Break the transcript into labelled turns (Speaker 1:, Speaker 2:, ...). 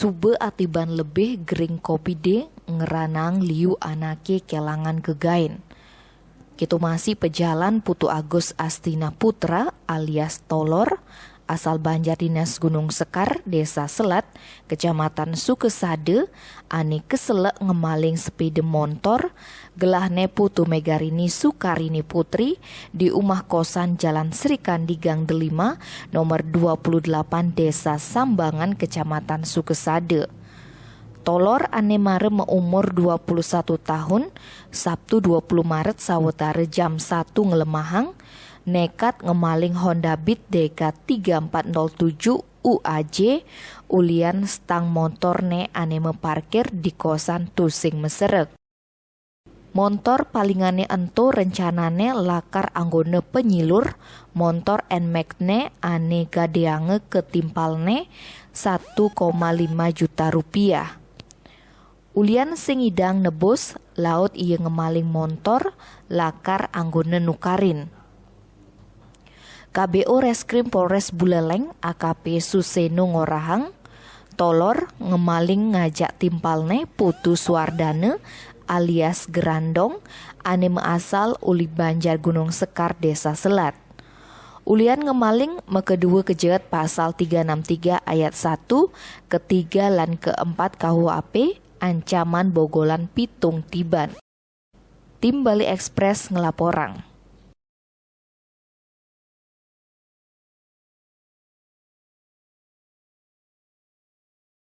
Speaker 1: Sube atiban lebih gering kopi de ngeranang liu anake kelangan gegain. Kitu masih pejalan Putu Agus Astina Putra alias Tolor, asal Banjar Dinas Gunung Sekar, Desa Selat, Kecamatan Sukesade, ane keselek ngemaling sepeda motor, gelahne Putu Megarini Sukarini Putri di umah kosan Jalan Serikandi Gang Delima, nomor 28 Desa Sambangan, Kecamatan Sukesade. Tolor ane mare umur 21 tahun, Sabtu 20 Maret sawetara jam 1 ngelemahang, nekat ngemaling Honda Beat DK3407 UAJ, ulian stang motorne ane meparkir di kosan Tusing Meserek. Montor palingane ento rencanane lakar anggone penyilur, montor NMAX-ne ane gadeange ketimpalne 1,5 juta rupiah. Ulian sing idang nebus laut iya ngemaling montor lakar anggone nukarin. KBO Reskrim Polres Buleleng AKP Suseno Ngorahang, Tolor ngemaling ngajak timpalne Putu Suardane alias Gerandong ane asal uli Banjar Gunung Sekar Desa Selat. Ulian ngemaling mekedua kejerat pasal 363 ayat 1, ketiga lan keempat KUHP ancaman bogolan pitung tiban. Tim Bali Express ngelaporang.